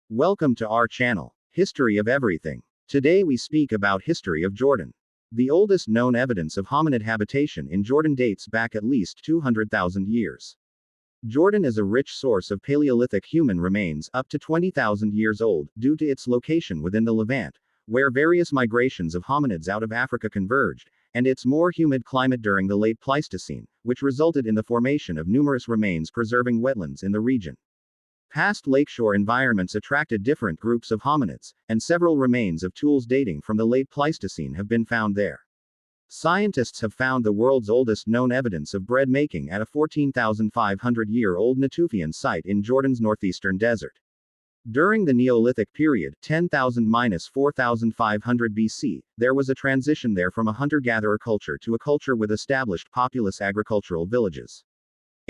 Welcome to our channel, History of Everything. Today we speak about history of Jordan. The oldest known evidence of hominid habitation in Jordan dates back at least 200,000 years. Jordan is a rich source of Paleolithic human remains up to 20,000 years old, due to its location within the Levant, where various migrations of hominids out of Africa converged, and its more humid climate during the late Pleistocene, which resulted in the formation of numerous remains preserving wetlands in the region. Past lakeshore environments attracted different groups of hominids, and several remains of tools dating from the late Pleistocene have been found there. Scientists have found the world's oldest known evidence of bread making at a 14,500-year-old Natufian site in Jordan's northeastern desert. During the Neolithic period, 10,000–4,500 BC, there was a transition there from a hunter-gatherer culture to a culture with established populous agricultural villages.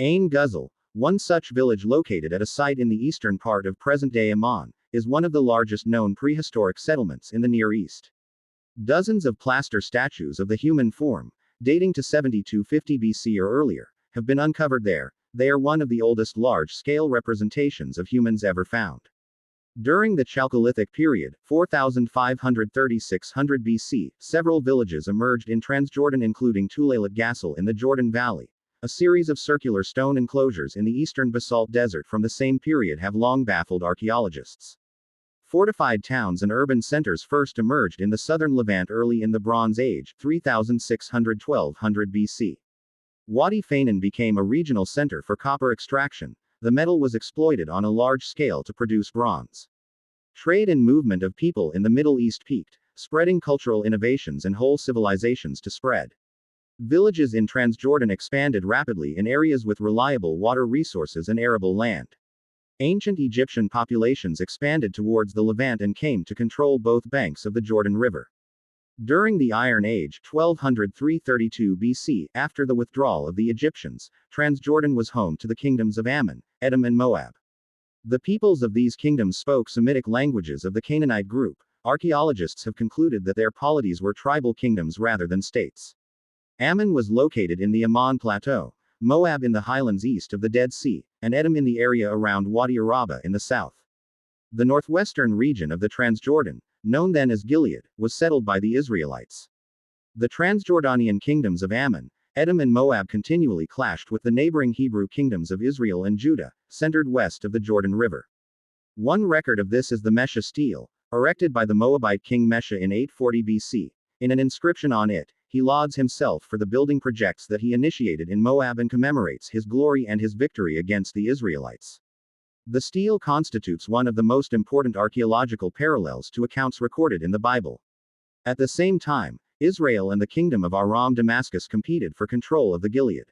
Ain Ghazal, one such village located at a site in the eastern part of present-day Amman, is one of the largest known prehistoric settlements in the Near East. Dozens of plaster statues of the human form, dating to 70–50 BC or earlier, have been uncovered there. They are one of the oldest large-scale representations of humans ever found. During the Chalcolithic period, 4,500–600 BC, several villages emerged in Transjordan including Tulalat Ghasal in the Jordan Valley. A series of circular stone enclosures in the eastern basalt desert from the same period have long baffled archaeologists. Fortified towns and urban centers first emerged in the southern Levant early in the Bronze Age, 3600–1200 BC. Wadi Fainan became a regional center for copper extraction. The metal was exploited on a large scale to produce bronze. Trade and movement of people in the Middle East peaked, spreading cultural innovations and whole civilizations to spread. Villages in Transjordan expanded rapidly in areas with reliable water resources and arable land. Ancient Egyptian populations expanded towards the Levant and came to control both banks of the Jordan River. During the Iron Age, 1200–332 BC, after the withdrawal of the Egyptians, Transjordan was home to the kingdoms of Ammon, Edom and Moab. The peoples of these kingdoms spoke Semitic languages of the Canaanite group. Archaeologists have concluded that their polities were tribal kingdoms rather than states. Ammon was located in the Amman Plateau, Moab in the highlands east of the Dead Sea, and Edom in the area around Wadi Araba in the south. The northwestern region of the Transjordan, known then as Gilead, was settled by the Israelites. The Transjordanian kingdoms of Ammon, Edom and Moab continually clashed with the neighboring Hebrew kingdoms of Israel and Judah, centered west of the Jordan River. One record of this is the Mesha stele, erected by the Moabite king Mesha in 840 BC. In an inscription on it, he lauds himself for the building projects that he initiated in Moab and commemorates his glory and his victory against the Israelites. The stele constitutes one of the most important archaeological parallels to accounts recorded in the Bible. At the same time, Israel and the kingdom of Aram Damascus competed for control of the Gilead.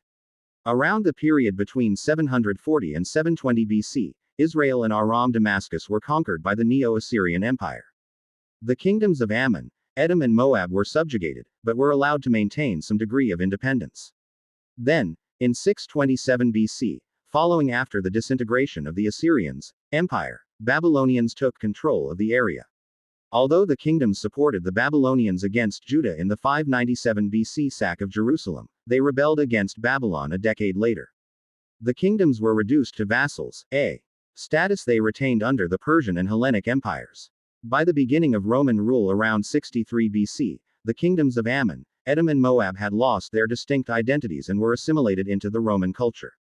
Around the period between 740 and 720 BC, Israel and Aram Damascus were conquered by the Neo-Assyrian Empire. The kingdoms of Ammon, Edom and Moab were subjugated, but were allowed to maintain some degree of independence. Then, in 627 BC, following after the disintegration of the Assyrians' empire, Babylonians took control of the area. Although the kingdoms supported the Babylonians against Judah in the 597 BC sack of Jerusalem, they rebelled against Babylon a decade later. The kingdoms were reduced to vassals, a status they retained under the Persian and Hellenic empires. By the beginning of Roman rule around 63 BC, the kingdoms of Ammon, Edom and Moab had lost their distinct identities and were assimilated into the Roman culture.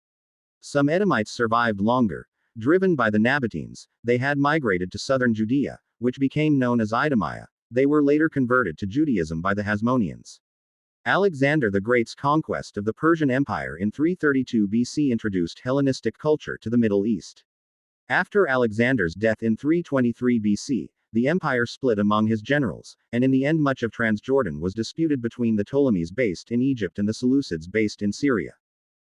Some Edomites survived longer. Driven by the Nabateans, they had migrated to southern Judea, which became known as Idumea. They were later converted to Judaism by the Hasmoneans. Alexander the Great's conquest of the Persian Empire in 332 BC introduced Hellenistic culture to the Middle East. After Alexander's death in 323 BC, the empire split among his generals, and in the end much of Transjordan was disputed between the Ptolemies based in Egypt and the Seleucids based in Syria.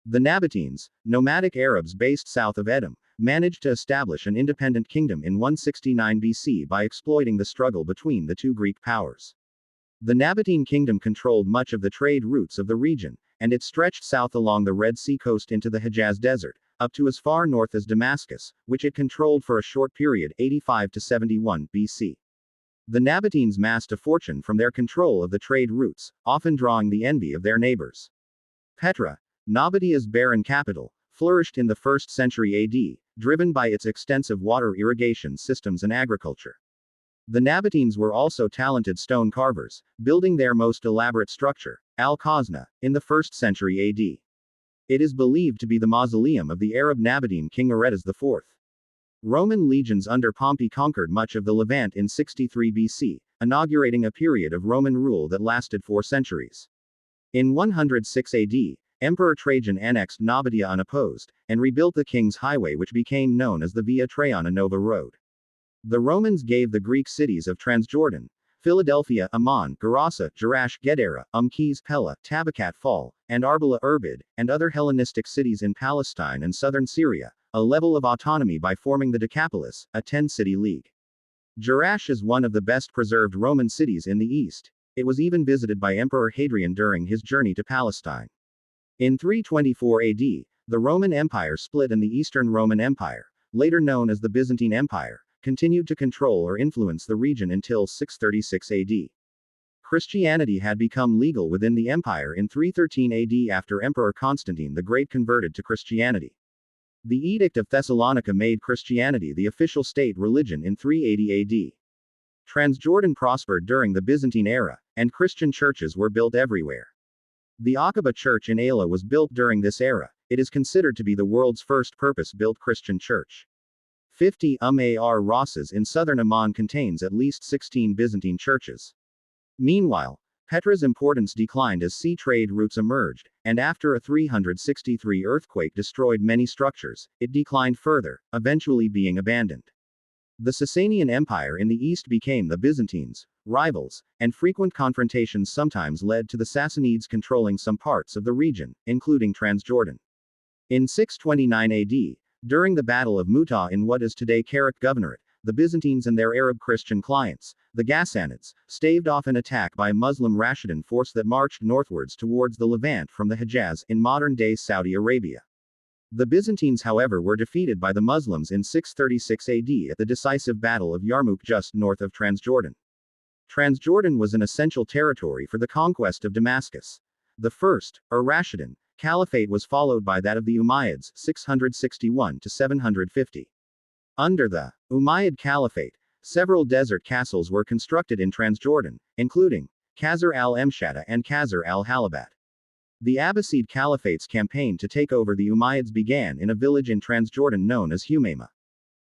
The Nabateans, nomadic Arabs based south of Edom, managed to establish an independent kingdom in 169 BC by exploiting the struggle between the two Greek powers. The Nabatene kingdom controlled much of the trade routes of the region, and it stretched south along the Red Sea coast into the Hejaz Desert, up to as far north as Damascus, which it controlled for a short period 85–71 BC. The Nabateans amassed a fortune from their control of the trade routes, often drawing the envy of their neighbors. Petra, Nabataea's barren capital, flourished in the 1st century AD, driven by its extensive water irrigation systems and agriculture. The Nabateans were also talented stone carvers, building their most elaborate structure, Al-Khazna, in the 1st century AD. It is believed to be the mausoleum of the Arab Nabatean king Aretas IV. Roman legions under Pompey conquered much of the Levant in 63 BC, inaugurating a period of Roman rule that lasted 4 centuries. In 106 AD, Emperor Trajan annexed Nabatea unopposed, and rebuilt the King's Highway, which became known as the Via Traiana Nova Road. The Romans gave the Greek cities of Transjordan, Philadelphia, Amman, Gerasa, Jerash, Gedera, Keys, Pella, Tabakat Fall, and Arbela Irbid, and other Hellenistic cities in Palestine and southern Syria, a level of autonomy by forming the Decapolis, a 10-city league. Jerash is one of the best preserved Roman cities in the east. It was even visited by Emperor Hadrian during his journey to Palestine. In 324 AD, the Roman Empire split and the Eastern Roman Empire, later known as the Byzantine Empire, continued to control or influence the region until 636 AD. Christianity had become legal within the empire in 313 AD after Emperor Constantine the Great converted to Christianity. The Edict of Thessalonica made Christianity the official state religion in 380 AD. Transjordan prospered during the Byzantine era, and Christian churches were built everywhere. The Aqaba Church in Ayla was built during this era. It is considered to be the world's first purpose-built Christian church. 50 Ar Rosses in southern Amman contains at least 16 Byzantine churches. Meanwhile, Petra's importance declined as sea trade routes emerged, and after a 363 earthquake destroyed many structures, it declined further, eventually being abandoned. The Sasanian Empire in the east became the Byzantines, rivals, and frequent confrontations sometimes led to the Sassanids controlling some parts of the region, including Transjordan. In 629 AD, during the Battle of Muta in what is today Karak Governorate, the Byzantines and their Arab Christian clients, the Ghassanids, staved off an attack by a Muslim Rashidun force that marched northwards towards the Levant from the Hejaz in modern-day Saudi Arabia. The Byzantines, however, were defeated by the Muslims in 636 AD at the decisive Battle of Yarmouk just north of Transjordan. Transjordan was an essential territory for the conquest of Damascus. The first, or Rashidun, caliphate was followed by that of the Umayyads, 661 to 750. Under the Umayyad Caliphate, several desert castles were constructed in Transjordan, including Qasr al-Emshada and Qasr al-Halabat. The Abbasid Caliphate's campaign to take over the Umayyads began in a village in Transjordan known as Humayma.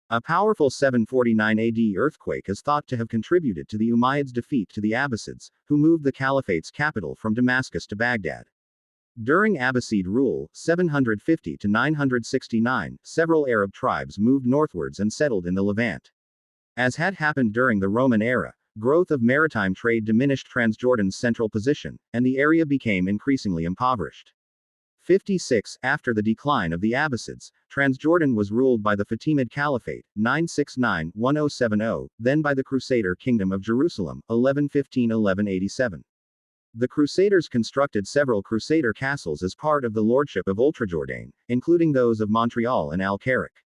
A powerful 749 AD earthquake is thought to have contributed to the Umayyads' defeat to the Abbasids, who moved the Caliphate's capital from Damascus to Baghdad. During Abbasid rule, 750 to 969, several Arab tribes moved northwards and settled in the Levant. As had happened during the Roman era, growth of maritime trade diminished Transjordan's central position, and the area became increasingly impoverished. 56 After the decline of the Abbasids, Transjordan was ruled by the Fatimid Caliphate, 969-1070, then by the Crusader Kingdom of Jerusalem, 1115-1187. The Crusaders constructed several Crusader castles as part of the lordship of Ultrajordain, including those of Montreal and Al-Karak.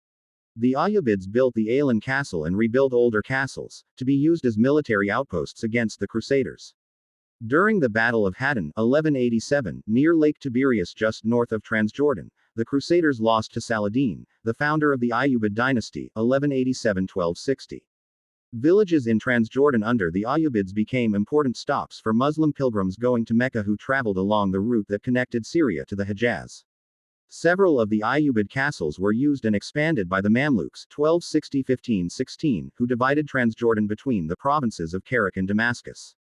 The Ayyubids built the Aylan Castle and rebuilt older castles, to be used as military outposts against the Crusaders. During the Battle of Hattin, 1187, near Lake Tiberias just north of Transjordan, the Crusaders lost to Saladin, the founder of the Ayyubid dynasty, 1187-1260. Villages in Transjordan under the Ayyubids became important stops for Muslim pilgrims going to Mecca who traveled along the route that connected Syria to the Hejaz. Several of the Ayyubid castles were used and expanded by the Mamluks, 1260-1516, who divided Transjordan between the provinces of Karak and Damascus.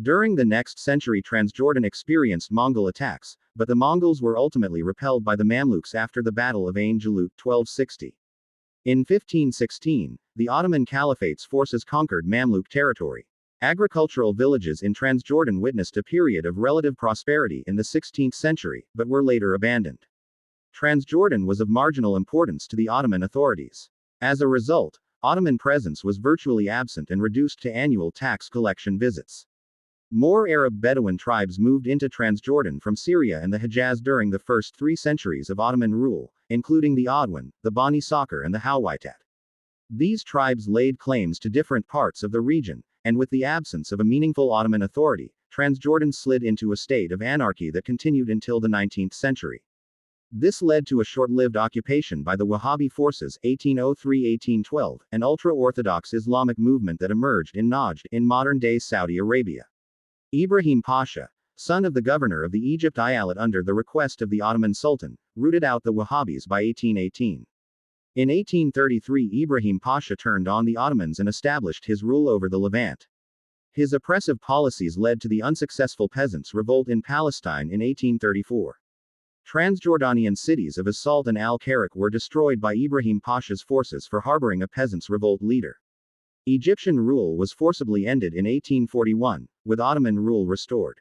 During the next century, Transjordan experienced Mongol attacks, but the Mongols were ultimately repelled by the Mamluks after the Battle of Ain Jalut, 1260. In 1516, the Ottoman Caliphate's forces conquered Mamluk territory. Agricultural villages in Transjordan witnessed a period of relative prosperity in the 16th century, but were later abandoned. Transjordan was of marginal importance to the Ottoman authorities. As a result, Ottoman presence was virtually absent and reduced to annual tax collection visits. More Arab Bedouin tribes moved into Transjordan from Syria and the Hejaz during the first 3 centuries of Ottoman rule, including the Adwan, the Bani Sakr and the Hawaitat. These tribes laid claims to different parts of the region, and with the absence of a meaningful Ottoman authority, Transjordan slid into a state of anarchy that continued until the 19th century. This led to a short-lived occupation by the Wahhabi forces 1803-1812, an ultra-Orthodox Islamic movement that emerged in Najd, in modern-day Saudi Arabia. Ibrahim Pasha, son of the governor of the Egypt Ayalit under the request of the Ottoman Sultan, rooted out the Wahhabis by 1818. In 1833 Ibrahim Pasha turned on the Ottomans and established his rule over the Levant. His oppressive policies led to the unsuccessful Peasants' Revolt in Palestine in 1834. Transjordanian cities of Asalt and Al-Karak were destroyed by Ibrahim Pasha's forces for harboring a Peasants' Revolt leader. Egyptian rule was forcibly ended in 1841, with Ottoman rule restored.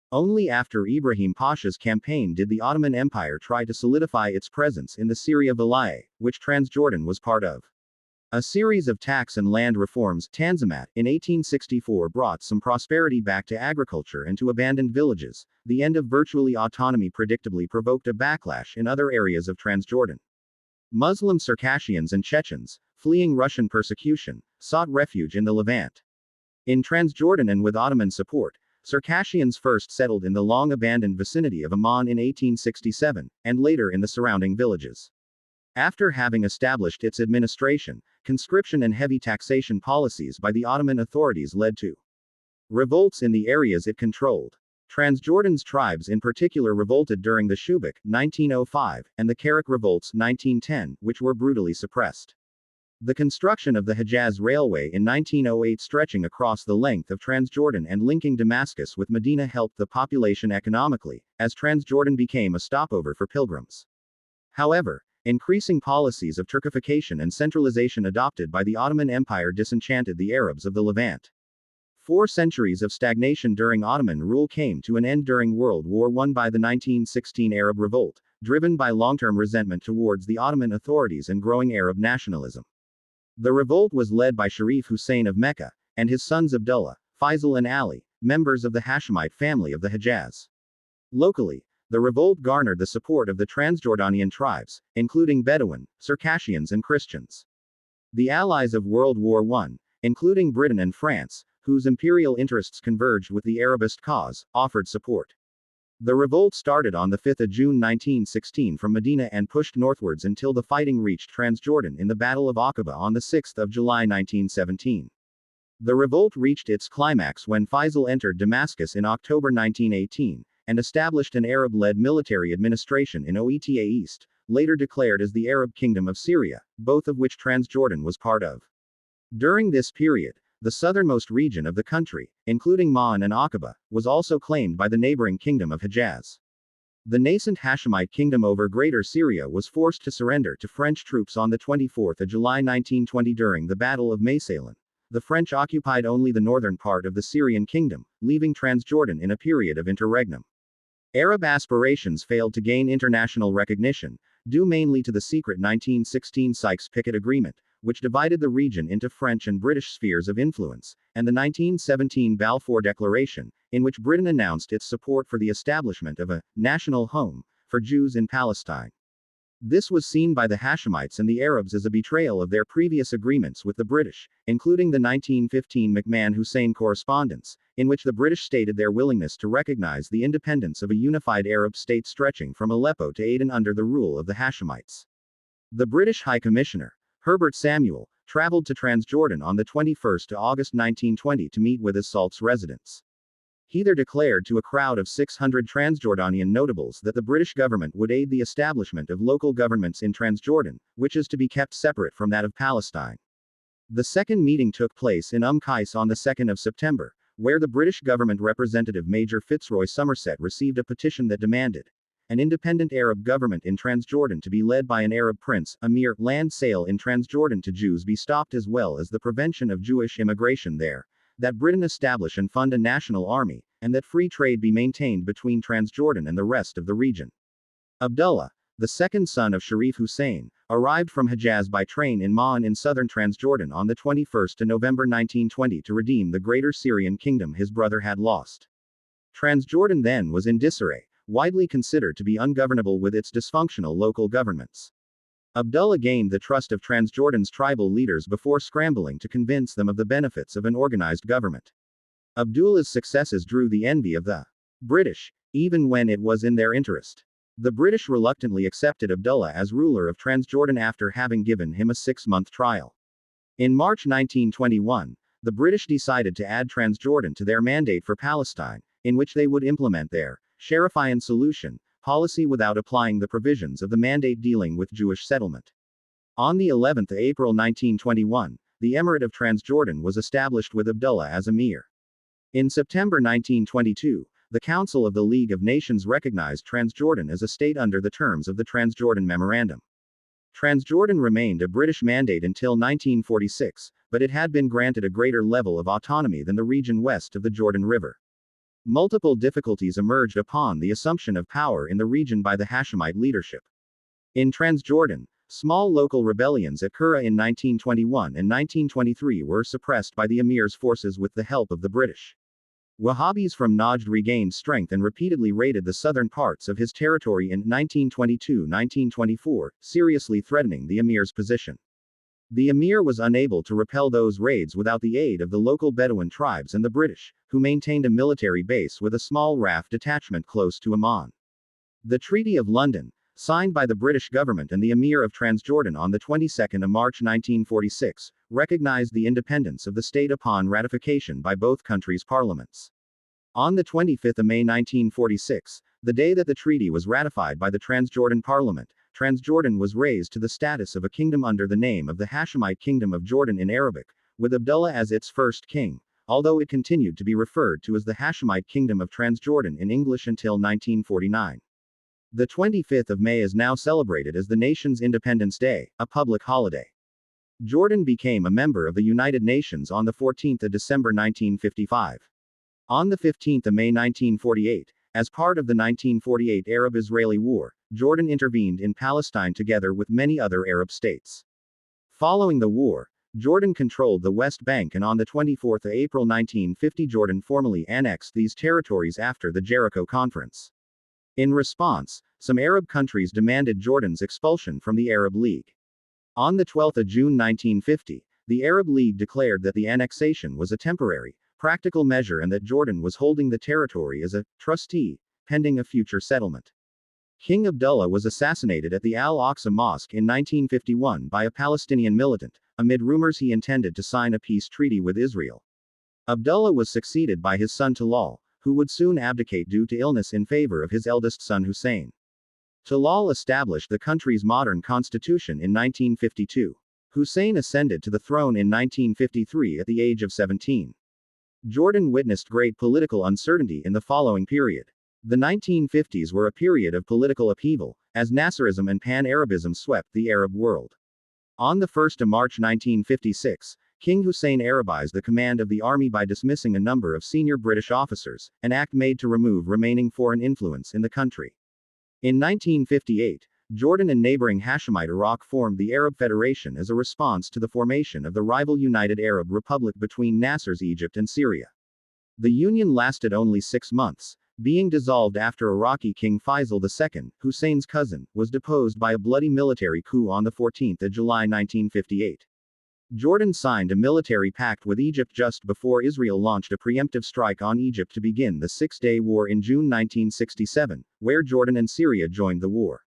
Only after Ibrahim Pasha's campaign did the Ottoman Empire try to solidify its presence in the Syria Vilayet, which Transjordan was part of. A series of tax and land reforms, Tanzimat, in 1864 brought some prosperity back to agriculture and to abandoned villages. The end of virtually autonomy predictably provoked a backlash in other areas of Transjordan. Muslim Circassians and Chechens, fleeing Russian persecution, sought refuge in the Levant. In Transjordan and with Ottoman support, Circassians first settled in the long-abandoned vicinity of Amman in 1867, and later in the surrounding villages. After having established its administration, conscription and heavy taxation policies by the Ottoman authorities led to revolts in the areas it controlled. Transjordan's tribes in particular revolted during the Shubak, 1905, and the Karak revolts, 1910, which were brutally suppressed. The construction of the Hejaz Railway in 1908 stretching across the length of Transjordan and linking Damascus with Medina helped the population economically, as Transjordan became a stopover for pilgrims. However, increasing policies of Turkification and centralization adopted by the Ottoman Empire disenchanted the Arabs of the Levant. 4 centuries of stagnation during Ottoman rule came to an end during World War I by the 1916 Arab Revolt, driven by long-term resentment towards the Ottoman authorities and growing Arab nationalism. The revolt was led by Sharif Hussein of Mecca, and his sons Abdullah, Faisal and Ali, members of the Hashemite family of the Hejaz. Locally, the revolt garnered the support of the Transjordanian tribes, including Bedouin, Circassians and Christians. The allies of World War I, including Britain and France, whose imperial interests converged with the Arabist cause, offered support. The revolt started on 5 June 1916 from Medina and pushed northwards until the fighting reached Transjordan in the Battle of Aqaba on 6 July 1917. The revolt reached its climax when Faisal entered Damascus in October 1918, and established an Arab-led military administration in Oeta East, later declared as the Arab Kingdom of Syria, both of which Transjordan was part of. During this period, the southernmost region of the country, including Ma'an and Aqaba, was also claimed by the neighboring kingdom of Hejaz. The nascent Hashemite kingdom over Greater Syria was forced to surrender to French troops on 24 July 1920 during the Battle of Maysalon. The French occupied only the northern part of the Syrian kingdom, leaving Transjordan in a period of interregnum. Arab aspirations failed to gain international recognition, due mainly to the secret 1916 Sykes-Picot Agreement, which divided the region into French and British spheres of influence, and the 1917 Balfour Declaration, in which Britain announced its support for the establishment of a national home for Jews in Palestine. This was seen by the Hashemites and the Arabs as a betrayal of their previous agreements with the British, including the 1915 McMahon-Hussein Correspondence, in which the British stated their willingness to recognize the independence of a unified Arab state stretching from Aleppo to Aden under the rule of the Hashemites. The British High Commissioner, Herbert Samuel, traveled to Transjordan on 21 August 1920 to meet with Assalt's residents. He there declared to a crowd of 600 Transjordanian notables that the British government would aid the establishment of local governments in Transjordan, which is to be kept separate from that of Palestine. The second meeting took place in Qais on 2 September, where the British government representative Major Fitzroy Somerset received a petition that demanded an independent Arab government in Transjordan to be led by an Arab prince, Amir, land sale in Transjordan to Jews be stopped as well as the prevention of Jewish immigration there, that Britain establish and fund a national army, and that free trade be maintained between Transjordan and the rest of the region. Abdullah, the second son of Sharif Hussein, arrived from Hejaz by train in Ma'an in southern Transjordan on 21 November 1920 to redeem the greater Syrian kingdom his brother had lost. Transjordan then was in disarray, widely considered to be ungovernable with its dysfunctional local governments. Abdullah gained the trust of Transjordan's tribal leaders before scrambling to convince them of the benefits of an organized government. Abdullah's successes drew the envy of the British, even when it was in their interest. The British reluctantly accepted Abdullah as ruler of Transjordan after having given him a 6-month trial. In March 1921, the British decided to add Transjordan to their mandate for Palestine, in which they would implement their Sharifian solution policy without applying the provisions of the mandate dealing with Jewish settlement. On the 11th of April 1921, the Emirate of Transjordan was established with Abdullah as emir. In September 1922, the Council of the League of Nations recognized Transjordan as a state under the terms of the Transjordan Memorandum. Transjordan remained a British mandate until 1946, but it had been granted a greater level of autonomy than the region west of the Jordan River. Multiple difficulties emerged upon the assumption of power in the region by the Hashemite leadership. In Transjordan, small local rebellions at Qura in 1921 and 1923 were suppressed by the emir's forces with the help of the British. Wahhabis from Najd regained strength and repeatedly raided the southern parts of his territory in 1922-1924, seriously threatening the emir's position. The emir was unable to repel those raids without the aid of the local Bedouin tribes and the British, who maintained a military base with a small RAF detachment close to Amman. The Treaty of London, signed by the British government and the Emir of Transjordan on the 22nd of March 1946, recognized the independence of the state upon ratification by both countries' parliaments. On the 25th of May 1946, the day that the treaty was ratified by the Transjordan Parliament, Transjordan was raised to the status of a kingdom under the name of the Hashemite Kingdom of Jordan in Arabic, with Abdullah as its first king, although it continued to be referred to as the Hashemite Kingdom of Transjordan in English until 1949. The 25th of May is now celebrated as the nation's Independence Day, a public holiday. Jordan became a member of the United Nations on the 14th of December 1955. On the 15th of May 1948, as part of the 1948 Arab-Israeli War, Jordan intervened in Palestine together with many other Arab states. Following the war, Jordan controlled the West Bank, and on the 24th of April 1950 Jordan formally annexed these territories after the Jericho Conference. In response, some Arab countries demanded Jordan's expulsion from the Arab League. On the 12th of June 1950, the Arab League declared that the annexation was a temporary, practical measure and that Jordan was holding the territory as a trustee, pending a future settlement. King Abdullah was assassinated at the Al-Aqsa Mosque in 1951 by a Palestinian militant, amid rumors he intended to sign a peace treaty with Israel. Abdullah was succeeded by his son Talal, who would soon abdicate due to illness in favor of his eldest son Hussein. Talal established the country's modern constitution in 1952. Hussein ascended to the throne in 1953 at the age of 17. Jordan witnessed great political uncertainty in the following period. The 1950s were a period of political upheaval, as Nasserism and Pan-Arabism swept the Arab world. On the 1st of March 1956, King Hussein Arabized the command of the army by dismissing a number of senior British officers, an act made to remove remaining foreign influence in the country. In 1958, Jordan and neighboring Hashemite Iraq formed the Arab Federation as a response to the formation of the rival United Arab Republic between Nasser's Egypt and Syria. The union lasted only 6 months, being dissolved after Iraqi King Faisal II, Hussein's cousin, was deposed by a bloody military coup on the 14th of July 1958. Jordan signed a military pact with Egypt just before Israel launched a preemptive strike on Egypt to begin the Six-Day War in June 1967, where Jordan and Syria joined the war.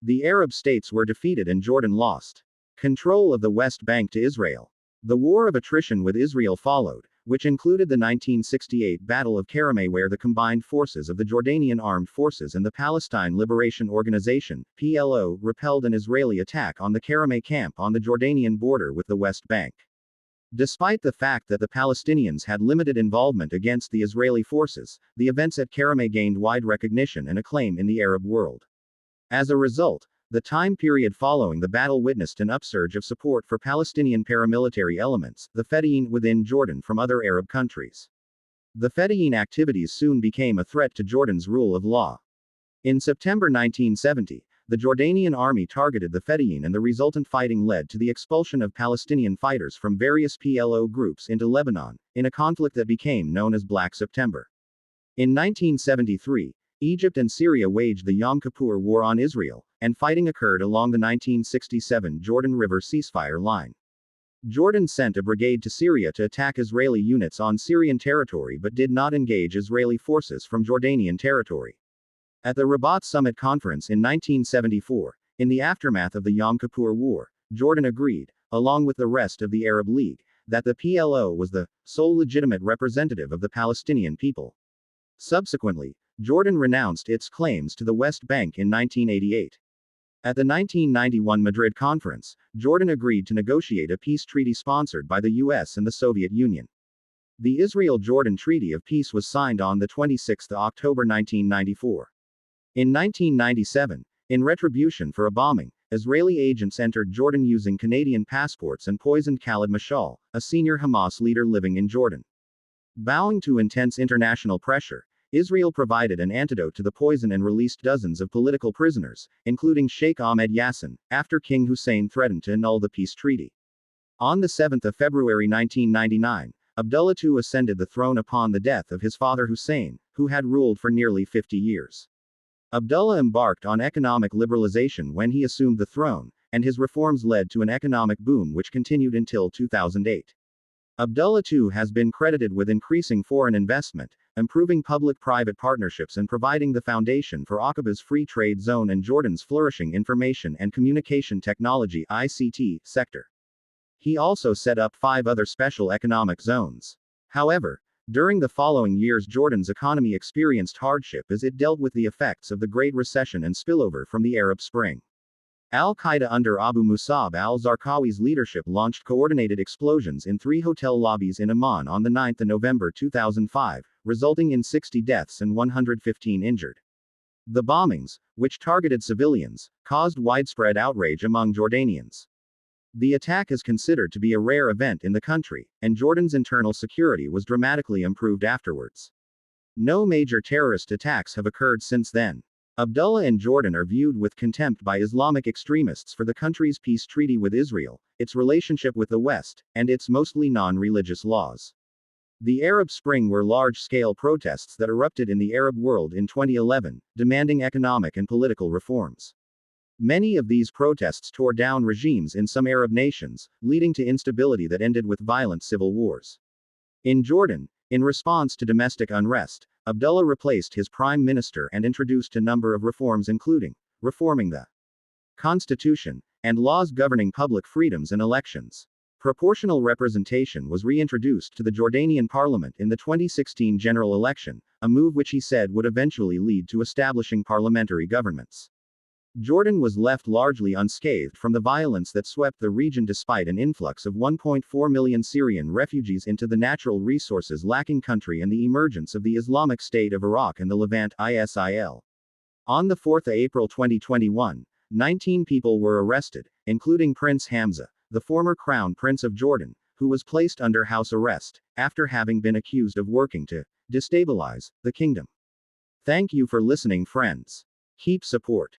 The Arab states were defeated and Jordan lost control of the West Bank to Israel. The war of attrition with Israel followed, which included the 1968 Battle of Karameh, where the combined forces of the Jordanian Armed Forces and the Palestine Liberation Organization, PLO, repelled an Israeli attack on the Karameh camp on the Jordanian border with the West Bank. Despite the fact that the Palestinians had limited involvement against the Israeli forces, the events at Karameh gained wide recognition and acclaim in the Arab world. As a result, the time period following the battle witnessed an upsurge of support for Palestinian paramilitary elements, the Fedayeen, within Jordan from other Arab countries. The Fedayeen activities soon became a threat to Jordan's rule of law. In September 1970, the Jordanian army targeted the Fedayeen, and the resultant fighting led to the expulsion of Palestinian fighters from various PLO groups into Lebanon, in a conflict that became known as Black September. In 1973, Egypt and Syria waged the Yom Kippur War on Israel, and fighting occurred along the 1967 Jordan River ceasefire line. Jordan sent a brigade to Syria to attack Israeli units on Syrian territory but did not engage Israeli forces from Jordanian territory. At the Rabat Summit Conference in 1974, in the aftermath of the Yom Kippur War, Jordan agreed, along with the rest of the Arab League, that the PLO was the sole legitimate representative of the Palestinian people. Subsequently, Jordan renounced its claims to the West Bank in 1988. At the 1991 Madrid Conference, Jordan agreed to negotiate a peace treaty sponsored by the US and the Soviet Union. The Israel-Jordan Treaty of Peace was signed on 26 October 1994. In 1997, in retribution for a bombing, Israeli agents entered Jordan using Canadian passports and poisoned Khalid Mashal, a senior Hamas leader living in Jordan. Bowing to intense international pressure, Israel provided an antidote to the poison and released dozens of political prisoners, including Sheikh Ahmed Yassin, after King Hussein threatened to annul the peace treaty. On 7 February 1999, Abdullah II ascended the throne upon the death of his father Hussein, who had ruled for nearly 50 years. Abdullah embarked on economic liberalization when he assumed the throne, and his reforms led to an economic boom which continued until 2008. Abdullah II has been credited with increasing foreign investment, improving public-private partnerships and providing the foundation for Aqaba's free trade zone and Jordan's flourishing information and communication technology (ICT) sector. He also set up 5 other special economic zones. However, during the following years Jordan's economy experienced hardship as it dealt with the effects of the Great Recession and spillover from the Arab Spring. Al-Qaeda under Abu Musab al-Zarqawi's leadership launched coordinated explosions in 3 hotel lobbies in Amman on 9 November 2005, resulting in 60 deaths and 115 injured. The bombings, which targeted civilians, caused widespread outrage among Jordanians. The attack is considered to be a rare event in the country, and Jordan's internal security was dramatically improved afterwards. No major terrorist attacks have occurred since then. Abdullah and Jordan are viewed with contempt by Islamic extremists for the country's peace treaty with Israel, its relationship with the West, and its mostly non-religious laws. The Arab Spring were large-scale protests that erupted in the Arab world in 2011, demanding economic and political reforms. Many of these protests tore down regimes in some Arab nations, leading to instability that ended with violent civil wars. In Jordan, in response to domestic unrest, Abdullah replaced his prime minister and introduced a number of reforms including reforming the constitution and laws governing public freedoms and elections. Proportional representation was reintroduced to the Jordanian parliament in the 2016 general election, a move which he said would eventually lead to establishing parliamentary governments. Jordan was left largely unscathed from the violence that swept the region despite an influx of 1.4 million Syrian refugees into the natural resources-lacking country and the emergence of the Islamic State of Iraq and the Levant (ISIL). On 4 April 2021, 19 people were arrested, including Prince Hamza, the former Crown Prince of Jordan, who was placed under house arrest, after having been accused of working to destabilize the kingdom. Thank you for listening, friends. Keep support.